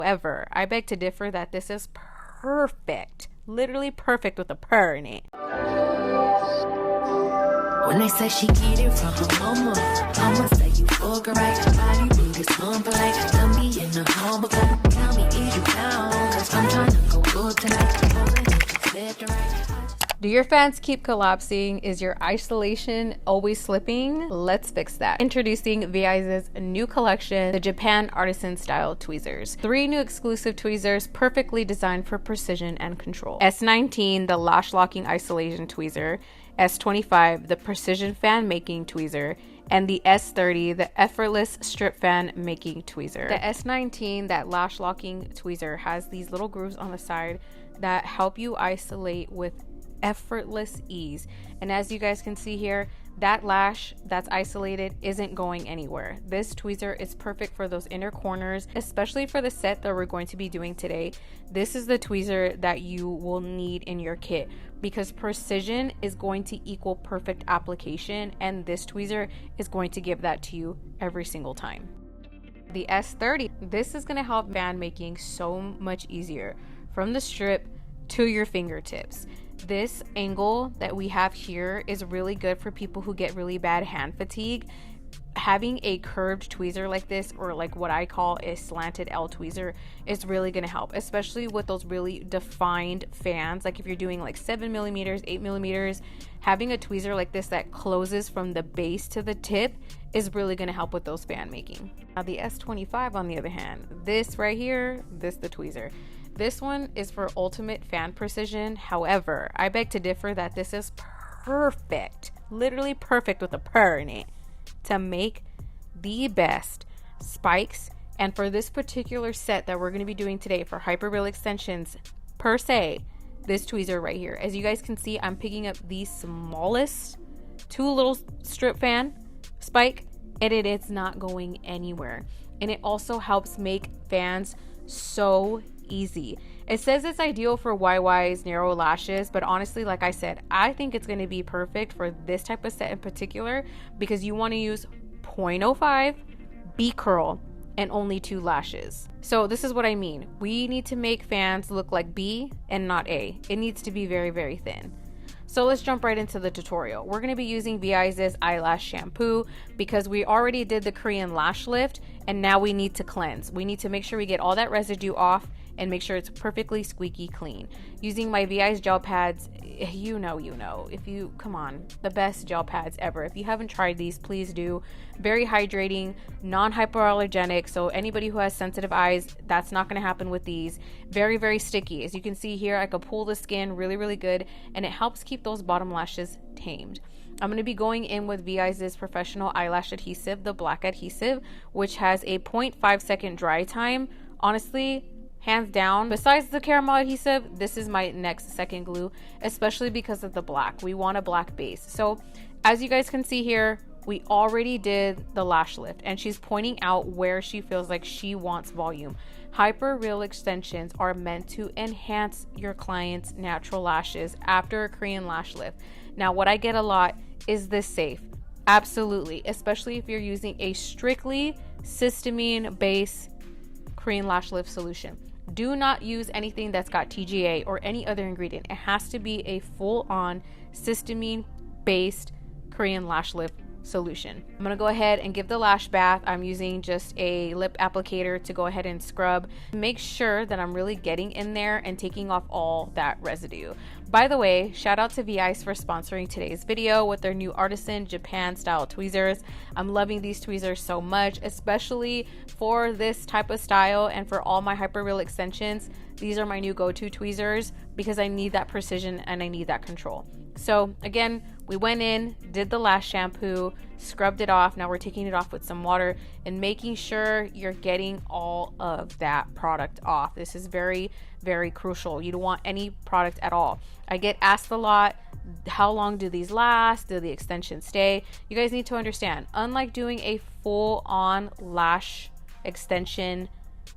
However, I beg to differ that this is perfect, literally perfect with a purr in it. When they say she get it from her mama, I'ma say you fuck her right. Body rude is humble like don't be in the humble. Tell me is you down, cause I'm trying to go good tonight. Do your fans keep collapsing? Is your isolation always slipping? Let's fix that. Introducing Veyes' new collection, the Japan Artisan Style Tweezers. 3 new exclusive tweezers perfectly designed for precision and control. S19, the lash locking isolation tweezer. S25, the precision fan making tweezer. And the S30, the effortless strip fan making tweezer. The S19, that lash locking tweezer, has these little grooves on the side that help you isolate with effortless ease. And as you guys can see here, that lash that's isolated isn't going anywhere. This tweezer is perfect for those inner corners, especially for the set that we're going to be doing today. This is the tweezer that you will need in your kit because precision is going to equal perfect application, and this tweezer is going to give that to you every single time. The S30, this is going to help fan making so much easier from the strip to your fingertips. This angle that we have here is really good for people who get really bad hand fatigue. Having a curved tweezer like this, or like what I call a slanted L tweezer, is really going to help, especially with those really defined fans. Like if you're doing like 7mm, 8mm, having a tweezer like this that closes from the base to the tip is really going to help with those fan making. Now the S25 on the other hand, this right here, the tweezer. This one is for ultimate fan precision. However, I beg to differ that this is perfect, literally perfect with a purr in it, to make the best spikes. And for this particular set that we're going to be doing today for Hyperreal extensions per se, this tweezer right here, as you guys can see, I'm picking up the smallest 2 little strip fan spike, and it is not going anywhere. And it also helps make fans so easy. It says it's ideal for YY's narrow lashes, but honestly, like I said, I think it's going to be perfect for this type of set in particular because you want to use 0.05 B curl and only 2 lashes. So this is what I mean. We need to make fans look like B and not A. It needs to be very, very thin. So let's jump right into the tutorial. We're going to be using Veyes' eyelash shampoo because we already did the Korean lash lift, and now we need to cleanse. We need to make sure we get all that residue off and make sure it's perfectly squeaky clean. Using my Veyes gel pads, you know, if you, come on, the best gel pads ever. If you haven't tried these, please do. Very hydrating, non-hypoallergenic, so anybody who has sensitive eyes, that's not going to happen with these. Very, very sticky. As you can see here, I could pull the skin really, really good, and it helps keep those bottom lashes tamed. I'm going to be going in with Veyes' professional eyelash adhesive, the black adhesive, which has a 0.5 second dry time. Honestly, hands down, besides the caramel adhesive, this is my next second glue, especially because of the black. We want a black base. So as you guys can see here, we already did the lash lift, and she's pointing out where she feels like she wants volume. Hyperreal extensions are meant to enhance your client's natural lashes after a Korean lash lift. Now, what I get a lot is this safe. Absolutely, especially if you're using a strictly cysteamine base Korean lash lift solution. Do not use anything that's got TGA or any other ingredient. It has to be a full-on cysteamine based Korean lash lift solution. I'm going to go ahead and give the lash bath. I'm using just a lip applicator to go ahead and scrub. Make sure that I'm really getting in there and taking off all that residue. By the way, shout out to Veyes for sponsoring today's video with their new Artisan Japan style tweezers. I'm loving these tweezers so much, especially for this type of style and for all my Hyperreal extensions. These are my new go-to tweezers because I need that precision and I need that control. So again, we went in, did the lash shampoo, scrubbed it off. Now we're taking it off with some water and making sure you're getting all of that product off. This is very, very crucial. You don't want any product at all. I get asked a lot, how long do these last? Do the extensions stay? You guys need to understand, unlike doing a full-on lash extension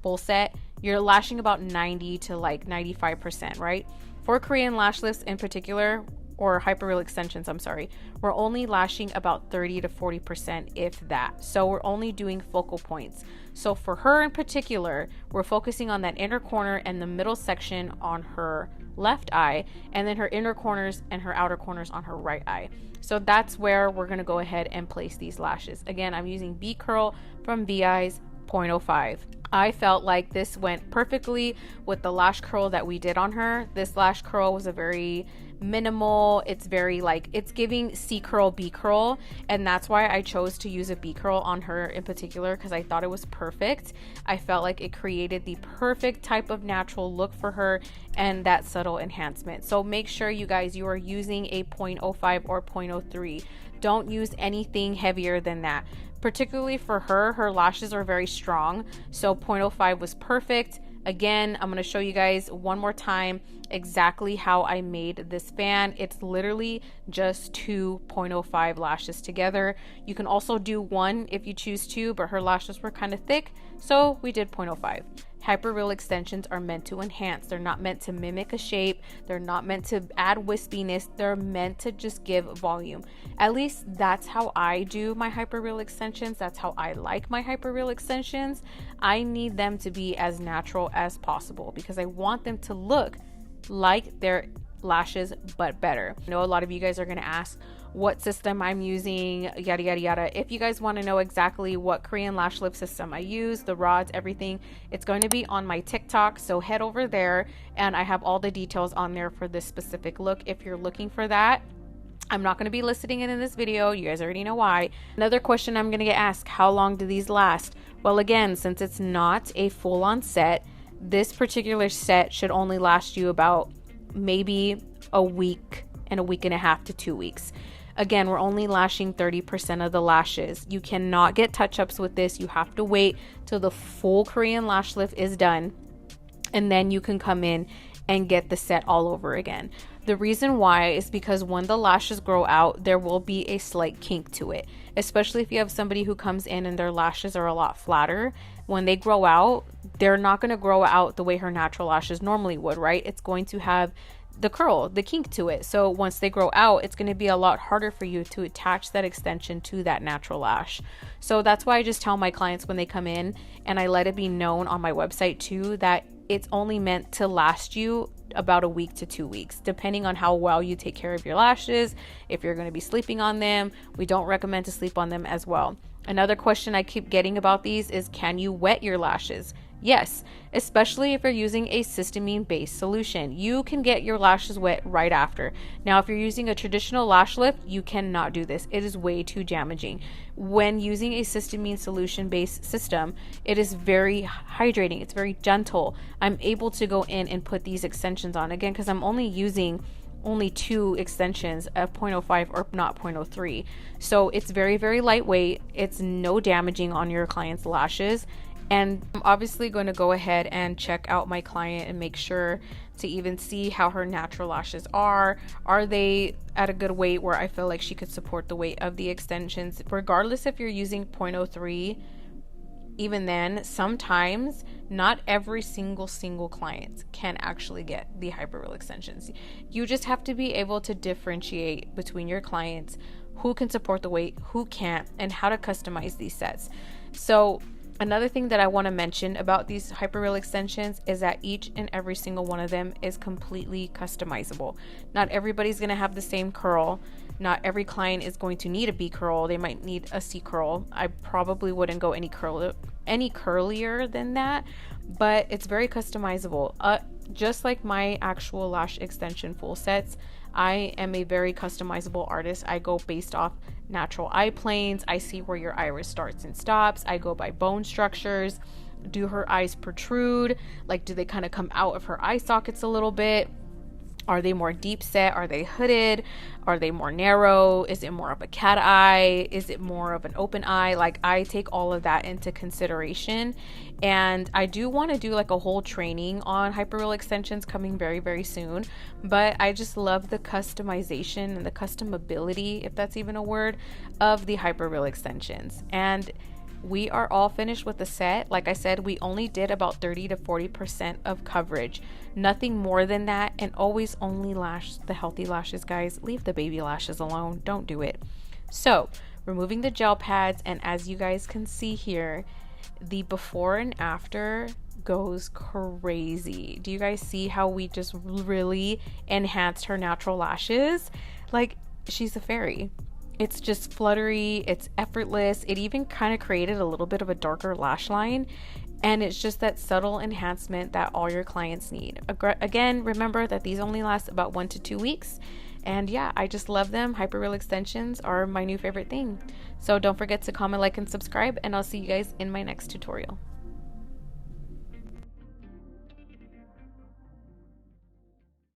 full set, you're lashing about 90 to like 95%, right? For Korean lash lifts in particular, or Hyperreal extensions, I'm sorry, we're only lashing about 30 to 40%, if that. So we're only doing focal points. So for her in particular, we're focusing on that inner corner and the middle section on her left eye, and then her inner corners and her outer corners on her right eye. So that's where we're going to go ahead and place these lashes. Again, I'm using B Curl from Veyes 0.05. I felt like this went perfectly with the lash curl that we did on her. This lash curl was a very minimal, it's very like, it's giving C curl, B curl, and that's why I chose to use a B curl on her in particular, because I thought it was perfect. I felt like it created the perfect type of natural look for her and that subtle enhancement. So make sure you guys, you are using a 0.05 or 0.03. Don't use anything heavier than that. Particularly for her, her lashes are very strong, so 0.05 was perfect. Again, I'm going to show you guys one more time exactly how I made this fan. It's literally just 2 0.05 lashes together. You can also do one if you choose to, but her lashes were kind of thick, so we did 0.05. Hyperreal extensions are meant to enhance. They're not meant to mimic a shape. They're not meant to add wispiness. They're meant to just give volume. At least that's how I do my Hyperreal extensions. That's how I like my Hyperreal extensions. I need them to be as natural as possible because I want them to look like their lashes but better. I know a lot of you guys are going to ask what system I'm using, yada yada yada. If you guys want to know exactly what Korean lash lift system I use, the rods, everything, it's going to be on my TikTok, so head over there and I have all the details on there for this specific look if you're looking for that. I'm not going to be listing it in this video. You guys already know why. Another question I'm going to get asked, how long do these last? Well, again, since it's not a full-on set, this particular set should only last you about maybe a week and a half to 2 weeks. Again, we're only lashing 30% of the lashes. You cannot get touch-ups with this. You have to wait till the full Korean lash lift is done, and then you can come in and get the set all over again. The reason why is because when the lashes grow out, there will be a slight kink to it, especially if you have somebody who comes in and their lashes are a lot flatter. When they grow out, they're not going to grow out the way her natural lashes normally would, right? It's going to have the curl, the kink to it. So once they grow out, it's going to be a lot harder for you to attach that extension to that natural lash. So that's why I just tell my clients when they come in, and I let it be known on my website too, that it's only meant to last you about a week to 2 weeks, depending on how well you take care of your lashes. If you're going to be sleeping on them, we don't recommend to sleep on them as well. Another question I keep getting about these is, can you wet your lashes? Yes, especially if you're using a cysteamine-based solution. You can get your lashes wet right after. Now, if you're using a traditional lash lift, you cannot do this. It is way too damaging. When using a cysteamine solution-based system, it is very hydrating. It's very gentle. I'm able to go in and put these extensions on again because I'm only using 2 extensions of 0.05 or not 0.03. So it's very, very lightweight. It's no damaging on your client's lashes. And I'm obviously going to go ahead and check out my client and make sure to even see how her natural lashes are. Are they at a good weight where I feel like she could support the weight of the extensions? Regardless if you're using 0.03, even then, sometimes not every single client can actually get the Hyperreal extensions. You just have to be able to differentiate between your clients, who can support the weight, who can't, and how to customize these sets. So another thing that I want to mention about these Hyperreal extensions is that each and every single one of them is completely customizable. Not everybody's going to have the same curl. Not every client is going to need a B curl. They might need a C curl. I probably wouldn't go any curlier than that, but it's very customizable. Just like my actual lash extension full sets, I am a very customizable artist. I go based off natural eye planes. I see where your iris starts and stops. I go by bone structures. Do her eyes protrude? Like, do they kind of come out of her eye sockets a little bit? Are they more deep set? Are they hooded? Are they more narrow? Is it more of a cat eye? Is it more of an open eye? Like, I take all of that into consideration. And I do want to do like a whole training on Hyperreal extensions coming very, very soon. But I just love the customization and the customability, if that's even a word, of the Hyperreal extensions. And we are all finished with the set. Like I said, we only did about 30 to 40% of coverage, nothing more than that. And always only lash the healthy lashes, guys. Leave the baby lashes alone. Don't do it. So removing the gel pads, and as you guys can see here, the before and after goes crazy. Do you guys see how we just really enhanced her natural lashes? Like, she's a fairy. It's just fluttery, it's effortless. It even kind of created a little bit of a darker lash line, and it's just that subtle enhancement that all your clients need. Again, remember that these only last about 1 to 2 weeks. And yeah, I just love them. Hyperreal extensions are my new favorite thing. So don't forget to comment, like, and subscribe, and I'll see you guys in my next tutorial.